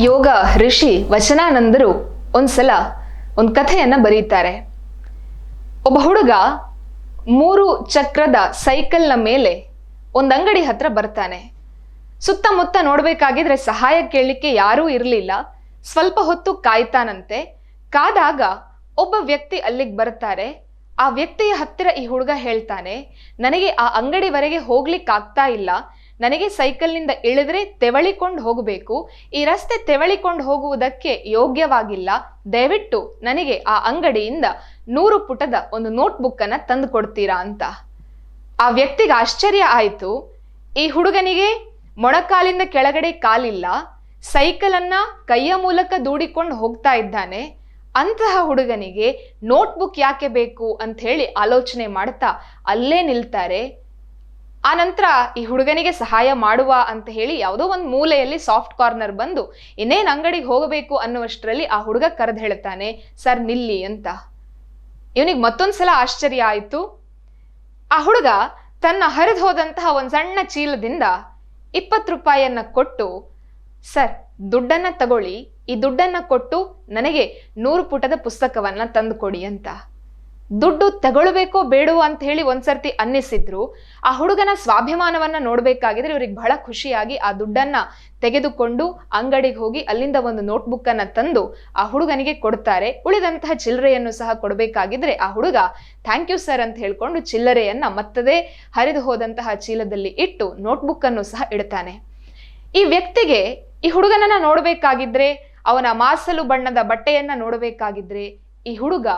ಯೋಗ ಋಷಿ ವಚನಾನಂದರು ಒಂದ್ಸಲ ಒಂದು ಕಥೆಯನ್ನ ಬರೀತಾರೆ. ಒಬ್ಬ ಹುಡುಗ 3 ಚಕ್ರದ ಸೈಕಲ್ನ ಮೇಲೆ ಒಂದು ಅಂಗಡಿ ಹತ್ರ ಬರ್ತಾನೆ. ಸುತ್ತಮುತ್ತ ನೋಡ್ಬೇಕಾಗಿದ್ರೆ ಸಹಾಯ ಕೇಳಲಿಕ್ಕೆ ಯಾರೂ ಇರಲಿಲ್ಲ. ಸ್ವಲ್ಪ ಹೊತ್ತು ಕಾಯ್ತಾನಂತೆ. ಕಾದಾಗ ಒಬ್ಬ ವ್ಯಕ್ತಿ ಅಲ್ಲಿಗೆ ಬರ್ತಾರೆ. ಆ ವ್ಯಕ್ತಿಯ ಹತ್ತಿರ ಈ ಹುಡುಗ ಹೇಳ್ತಾನೆ, ನನಗೆ ಆ ಅಂಗಡಿವರೆಗೆ ಹೋಗ್ಲಿಕ್ಕೆ ಆಗ್ತಾ ಇಲ್ಲ, ನನಗೆ ಸೈಕಲ್ನಿಂದ ಇಳಿದ್ರೆ ತೆವಳಿಕೊಂಡು ಹೋಗಬೇಕು, ಈ ರಸ್ತೆ ತೆವಳಿಕೊಂಡು ಹೋಗುವುದಕ್ಕೆ ಯೋಗ್ಯವಾಗಿಲ್ಲ, ದಯವಿಟ್ಟು ನನಗೆ ಆ ಅಂಗಡಿಯಿಂದ 100 ಪುಟದ ಒಂದು ನೋಟ್ಬುಕ್ ಅನ್ನ ತಂದು ಕೊಡ್ತೀರಾ ಅಂತ. ಆ ವ್ಯಕ್ತಿಗೆ ಆಶ್ಚರ್ಯ ಆಯ್ತು. ಈ ಹುಡುಗನಿಗೆ ಮೊಣಕಾಲಿಂದ ಕೆಳಗಡೆ ಕಾಲಿಲ್ಲ, ಸೈಕಲ್ ಅನ್ನ ಕೈಯ ಮೂಲಕ ದೂಡಿಕೊಂಡು ಹೋಗ್ತಾ ಇದ್ದಾನೆ. ಅಂತಹ ಹುಡುಗನಿಗೆ ನೋಟ್ಬುಕ್ ಯಾಕೆ ಬೇಕು ಅಂತ ಹೇಳಿ ಆಲೋಚನೆ ಮಾಡ್ತಾ ಅಲ್ಲೇ ನಿಲ್ತಾರೆ. ಆ ನಂತರ ಈ ಹುಡುಗನಿಗೆ ಸಹಾಯ ಮಾಡುವ ಅಂತ ಹೇಳಿ ಯಾವುದೋ ಒಂದು ಮೂಲೆಯಲ್ಲಿ ಸಾಫ್ಟ್ ಕಾರ್ನರ್ ಬಂದು ಇನ್ನೇನು ಅಂಗಡಿಗೆ ಹೋಗಬೇಕು ಅನ್ನುವಷ್ಟರಲ್ಲಿ ಆ ಹುಡುಗ ಕರೆದು ಹೇಳ್ತಾನೆ, ಸರ್ ನಿಲ್ಲಿ ಅಂತ. ಇವನಿಗೆ ಮತ್ತೊಂದ್ಸಲ ಆಶ್ಚರ್ಯ ಆಯ್ತು. ಆ ಹುಡುಗ ತನ್ನ ಹರಿದು ಹೋದಂತಹ ಒಂದು ಸಣ್ಣ ಚೀಲದಿಂದ 20 ರೂಪಾಯಿಯನ್ನ ಕೊಟ್ಟು, ಸರ್ ದುಡ್ಡನ್ನ ತಗೊಳ್ಳಿ, ಈ ದುಡ್ಡನ್ನ ಕೊಟ್ಟು ನನಗೆ 100 ಪುಟದ ಪುಸ್ತಕವನ್ನ ತಂದು ಕೊಡಿ ಅಂತ. ದುಡ್ಡು ತಗೊಳ್ಬೇಕೋ ಬೇಡವೋ ಅಂತ ಹೇಳಿ ಒಂದ್ಸರ್ತಿ ಅನ್ನಿಸಿದ್ರು. ಆ ಹುಡುಗನ ಸ್ವಾಭಿಮಾನವನ್ನ ನೋಡ್ಬೇಕಾಗಿದ್ರೆ ಇವ್ರಿಗೆ ಬಹಳ ಖುಷಿಯಾಗಿ ಆ ದುಡ್ಡನ್ನ ತೆಗೆದುಕೊಂಡು ಅಂಗಡಿಗೆ ಹೋಗಿ ಅಲ್ಲಿಂದ ಒಂದು ನೋಟ್ಬುಕ್ ಅನ್ನ ತಂದು ಆ ಹುಡುಗನಿಗೆ ಕೊಡ್ತಾರೆ. ಉಳಿದಂತಹ ಚಿಲ್ಲರೆಯನ್ನು ಸಹ ಕೊಡ್ಬೇಕಾಗಿದ್ರೆ ಆ ಹುಡುಗ ಥ್ಯಾಂಕ್ ಯು ಸರ್ ಅಂತ ಹೇಳ್ಕೊಂಡು ಚಿಲ್ಲರೆಯನ್ನ ಮತ್ತದೇ ಹರಿದು ಹೋದಂತಹ ಚೀಲದಲ್ಲಿ ಇಟ್ಟು ನೋಟ್ಬುಕ್ ಅನ್ನು ಸಹ ಇಡ್ತಾನೆ. ಈ ವ್ಯಕ್ತಿಗೆ ಈ ಹುಡುಗನನ್ನ ನೋಡ್ಬೇಕಾಗಿದ್ರೆ, ಅವನ ಮಾಸಲು ಬಣ್ಣದ ಬಟ್ಟೆಯನ್ನ ನೋಡ್ಬೇಕಾಗಿದ್ರೆ ಈ ಹುಡುಗ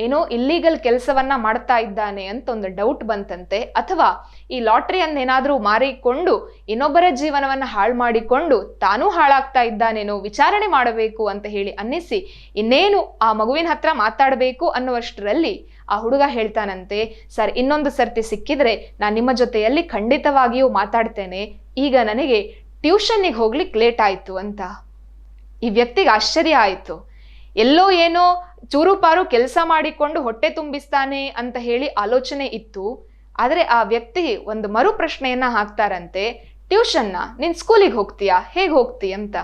ಏನೋ ಇಲ್ಲೀಗಲ್ ಕೆಲಸವನ್ನ ಮಾಡ್ತಾ ಇದ್ದಾನೆ ಅಂತ ಒಂದು ಡೌಟ್ ಬಂತಂತೆ. ಅಥವಾ ಈ ಲಾಟ್ರಿಯನ್ನೇನಾದ್ರೂ ಮಾರಿಕೊಂಡು ಇನ್ನೊಬ್ಬರ ಜೀವನವನ್ನ ಹಾಳು ಮಾಡಿಕೊಂಡು ತಾನೂ ಹಾಳಾಗ್ತಾ ಇದ್ದಾನೇನೋ ವಿಚಾರಣೆ ಮಾಡಬೇಕು ಅಂತ ಹೇಳಿ ಅನ್ನಿಸಿ ಇನ್ನೇನು ಆ ಮಗುವಿನ ಹತ್ರ ಮಾತಾಡಬೇಕು ಅನ್ನುವಷ್ಟರಲ್ಲಿ ಆ ಹುಡುಗ ಹೇಳ್ತಾನಂತೆ, ಸರ್ ಇನ್ನೊಂದು ಸರ್ತಿ ಸಿಕ್ಕಿದ್ರೆ ನಾನು ನಿಮ್ಮ ಜೊತೆಯಲ್ಲಿ ಖಂಡಿತವಾಗಿಯೂ ಮಾತಾಡ್ತೇನೆ, ಈಗ ನನಗೆ ಟ್ಯೂಷನ್ನಿಗೆ ಹೋಗ್ಲಿಕ್ಕೆ ಲೇಟ್ ಆಯ್ತು ಅಂತ. ಈ ವ್ಯಕ್ತಿಗೆ ಆಶ್ಚರ್ಯ ಆಯ್ತು. ಎಲ್ಲೋ ಏನೋ ಚೂರುಪಾರು ಕೆಲಸ ಮಾಡಿಕೊಂಡು ಹೊಟ್ಟೆ ತುಂಬಿಸ್ತಾನೆ ಅಂತ ಹೇಳಿ ಆಲೋಚನೆ ಇತ್ತು. ಆದರೆ ಆ ವ್ಯಕ್ತಿ ಒಂದು ಮರು ಪ್ರಶ್ನೆಯನ್ನ ಹಾಕ್ತಾರಂತೆ, ಟ್ಯೂಷನ್ನ ನೀನ್ ಸ್ಕೂಲಿಗೆ ಹೋಗ್ತೀಯಾ, ಹೇಗೆ ಹೋಗ್ತೀಯ ಅಂತ.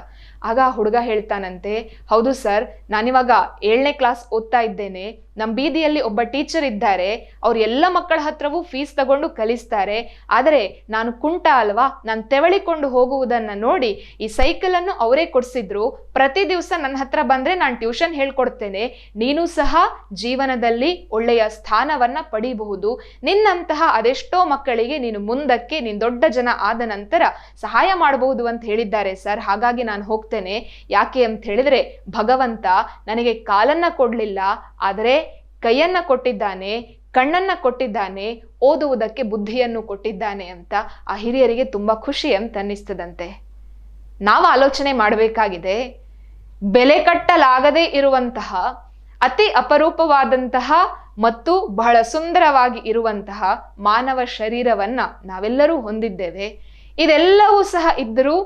ಆಗ ಆ ಹುಡುಗ ಹೇಳ್ತಾನಂತೆ, ಹೌದು ಸರ್, ನಾನಿವಾಗ 7ನೇ ಕ್ಲಾಸ್ ಓದ್ತಾ ಇದ್ದೇನೆ. ನಮ್ಮ ಬೀದಿಯಲ್ಲಿ ಒಬ್ಬ ಟೀಚರ್ ಇದ್ದಾರೆ, ಅವ್ರು ಎಲ್ಲ ಮಕ್ಕಳ ಹತ್ರವೂ ಫೀಸ್ ತಗೊಂಡು ಕಲಿಸ್ತಾರೆ. ಆದರೆ ನಾನು ಕುಂಟ ಅಲ್ವಾ, ನಾನು ತೆವಳಿಕೊಂಡು ಹೋಗುವುದನ್ನ ನೋಡಿ ಈ ಸೈಕಲ್ ಅನ್ನು ಅವರೇ ಕೊಡ್ಸಿದ್ರು. ಪ್ರತಿ ದಿವಸ ನನ್ನ ಹತ್ರ ಬಂದ್ರೆ ನಾನು ಟ್ಯೂಷನ್ ಹೇಳ್ಕೊಡ್ತೇನೆ, ನೀನು ಸಹ ಜೀವನದಲ್ಲಿ ಒಳ್ಳೆಯ ಸ್ಥಾನವನ್ನ ಪಡೀಬಹುದು, ನಿನ್ನಂತಹ ಅದೆಷ್ಟೋ ಮಕ್ಕಳಿಗೆ ನೀನು ಮುಂದಕ್ಕೆ ನೀನು ದೊಡ್ಡ ಜನ ಆದ ನಂತರ ಸಹಾಯ ಮಾಡಬಹುದು ಅಂತ ಹೇಳಿದ್ದಾರೆ ಸರ್. ಹಾಗಾಗಿ ನಾನು ಹೋಗ್ತೇನೆ. ಯಾಕೆ ಅಂತ ಹೇಳಿದ್ರೆ ಭಗವಂತ ನನಗೆ ಕಾಲನ್ನ ಕೊಡ್ಲಿಲ್ಲ, ಆದರೆ ಕೈಯನ್ನ ಕೊಟ್ಟಿದ್ದಾನೆ, ಕಣ್ಣನ್ನ ಕೊಟ್ಟಿದ್ದಾನೆ, ಓದುವುದಕ್ಕೆ ಬುದ್ಧಿಯನ್ನು ಕೊಟ್ಟಿದ್ದಾನೆ ಅಂತ ಆ ಹಿರಿಯರಿಗೆ ತುಂಬಾ ಖುಷಿ ಅಂತ ಅನ್ನಿಸ್ತದಂತೆ. ನಾವು ಆಲೋಚನೆ ಮಾಡಬೇಕಾಗಿದೆ, ಬೆಲೆ ಕಟ್ಟಲಾಗದೇ ಇರುವಂತಹ ಅತಿ ಅಪರೂಪವಾದಂತಹ ಮತ್ತು ಬಹಳ ಸುಂದರವಾಗಿ ಇರುವಂತಹ ಮಾನವ ಶರೀರವನ್ನ ನಾವೆಲ್ಲರೂ ಹೊಂದಿದ್ದೇವೆ. ಇದೆಲ್ಲವೂ ಸಹ ಇದ್ದರೂ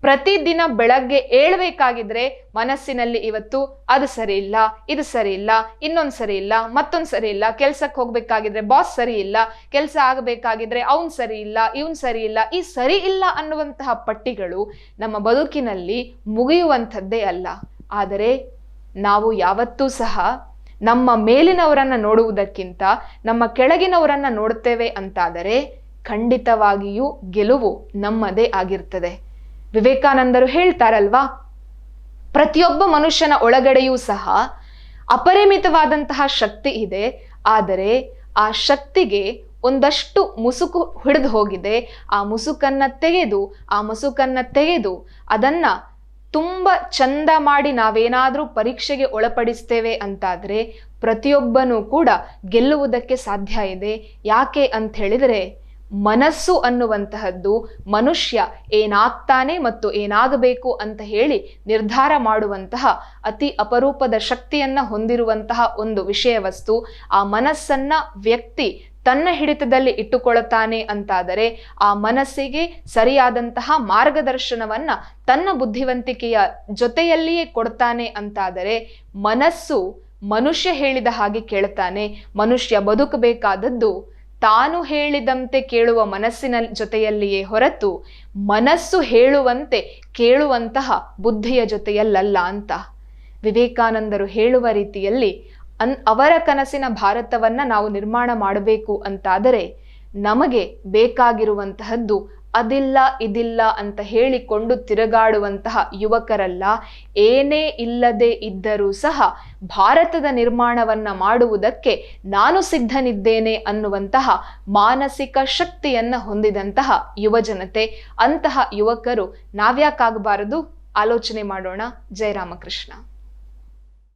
ಪ್ರತಿದಿನ ಬೆಳಗ್ಗೆ ಏಳ್ಬೇಕಾಗಿದ್ರೆ ಮನಸ್ಸಿನಲ್ಲಿ ಇವತ್ತು ಅದು ಸರಿ ಇಲ್ಲ, ಇದು ಸರಿ ಇಲ್ಲ, ಇನ್ನೊಂದು ಸರಿ ಇಲ್ಲ, ಮತ್ತೊಂದು ಸರಿ ಇಲ್ಲ, ಕೆಲ್ಸಕ್ಕೆ ಹೋಗ್ಬೇಕಾಗಿದ್ರೆ ಬಾಸ್ ಸರಿ ಇಲ್ಲ, ಕೆಲಸ ಆಗಬೇಕಾಗಿದ್ರೆ ಅವನ್ ಸರಿ ಇಲ್ಲ, ಇವನ್ ಸರಿ ಇಲ್ಲ, ಈ ಸರಿ ಇಲ್ಲ ಅನ್ನುವಂತಹ ಪಟ್ಟಿಗಳು ನಮ್ಮ ಬದುಕಿನಲ್ಲಿ ಮುಗಿಯುವಂಥದ್ದೇ ಅಲ್ಲ. ಆದರೆ ನಾವು ಯಾವತ್ತೂ ಸಹ ನಮ್ಮ ಮೇಲಿನವರನ್ನ ನೋಡುವುದಕ್ಕಿಂತ ನಮ್ಮ ಕೆಳಗಿನವರನ್ನ ನೋಡ್ತೇವೆ ಅಂತಾದರೆ ಖಂಡಿತವಾಗಿಯೂ ಗೆಲುವು ನಮ್ಮದೇ ಆಗಿರ್ತದೆ. ವಿವೇಕಾನಂದರು ಹೇಳ್ತಾರಲ್ವಾ, ಪ್ರತಿಯೊಬ್ಬ ಮನುಷ್ಯನ ಒಳಗಡೆಯೂ ಸಹ ಅಪರಿಮಿತವಾದಂತಹ ಶಕ್ತಿ ಇದೆ, ಆದರೆ ಆ ಶಕ್ತಿಗೆ ಒಂದಷ್ಟು ಮುಸುಕು ಹಿಡಿದು ಹೋಗಿದೆ. ಆ ಮುಸುಕನ್ನ ತೆಗೆದು ಅದನ್ನ ತುಂಬ ಚಂದ ಮಾಡಿ ನಾವೇನಾದ್ರೂ ಪರೀಕ್ಷೆಗೆ ಒಳಪಡಿಸ್ತೇವೆ ಅಂತಾದ್ರೆ ಪ್ರತಿಯೊಬ್ಬನೂ ಕೂಡ ಗೆಲ್ಲುವುದಕ್ಕೆ ಸಾಧ್ಯ ಇದೆ. ಯಾಕೆ ಅಂತ ಹೇಳಿದ್ರೆ ಮನಸ್ಸು ಅನ್ನುವಂತಹದ್ದು ಮನುಷ್ಯ ಏನಾಗ್ತಾನೆ ಮತ್ತು ಏನಾಗಬೇಕು ಅಂತ ಹೇಳಿ ನಿರ್ಧಾರ ಮಾಡುವಂತಹ ಅತಿ ಅಪರೂಪದ ಶಕ್ತಿಯನ್ನ ಹೊಂದಿರುವಂತಹ ಒಂದು ವಿಷಯ ವಸ್ತು. ಆ ಮನಸ್ಸನ್ನ ವ್ಯಕ್ತಿ ತನ್ನ ಹಿಡಿತದಲ್ಲಿ ಇಟ್ಟುಕೊಳ್ಳುತ್ತಾನೆ ಅಂತಾದರೆ, ಆ ಮನಸ್ಸಿಗೆ ಸರಿಯಾದಂತಹ ಮಾರ್ಗದರ್ಶನವನ್ನ ತನ್ನ ಬುದ್ಧಿವಂತಿಕೆಯ ಜೊತೆಯಲ್ಲಿಯೇ ಕೊಡ್ತಾನೆ ಅಂತಾದರೆ ಮನಸ್ಸು ಮನುಷ್ಯ ಹೇಳಿದ ಹಾಗೆ ಕೇಳ್ತಾನೆ. ಮನುಷ್ಯ ಬದುಕಬೇಕಾದದ್ದು ತಾನು ಹೇಳಿದಂತೆ ಕೇಳುವ ಮನಸ್ಸಿನ ಜೊತೆಯಲ್ಲಿಯೇ ಹೊರತು ಮನಸ್ಸು ಹೇಳುವಂತೆ ಕೇಳುವಂತಹ ಬುದ್ಧಿಯ ಜೊತೆಯಲ್ಲ ಅಂತ. ವಿವೇಕಾನಂದರು ಹೇಳುವ ರೀತಿಯಲ್ಲಿ ಅವರ ಕನಸಿನ ಭಾರತವನ್ನ ನಾವು ನಿರ್ಮಾಣ ಮಾಡಬೇಕು ಅಂತಾದರೆ ನಮಗೆ ಬೇಕಾಗಿರುವಂತಹದ್ದು ಅದಿಲ್ಲ ಇದಿಲ್ಲ ಅಂತ ಹೇಳಿಕೊಂಡು ತಿರುಗಾಡುವಂತಹ ಯುವಕರಲ್ಲ. ಏನೇ ಇಲ್ಲದೆ ಇದ್ದರೂ ಸಹ ಭಾರತದ ನಿರ್ಮಾಣವನ್ನ ಮಾಡುವುದಕ್ಕೆ ನಾನು ಸಿದ್ಧನಿದ್ದೇನೆ ಅನ್ನುವಂತಹ ಮಾನಸಿಕ ಶಕ್ತಿಯನ್ನ ಹೊಂದಿದಂತಹ ಯುವಜನತೆ. ಅಂತಹ ಯುವಕರು ನಾವ್ಯಾಕಾಗಬಾರದು? ಆಲೋಚನೆ ಮಾಡೋಣ. ಜಯ ರಾಮಕೃಷ್ಣ.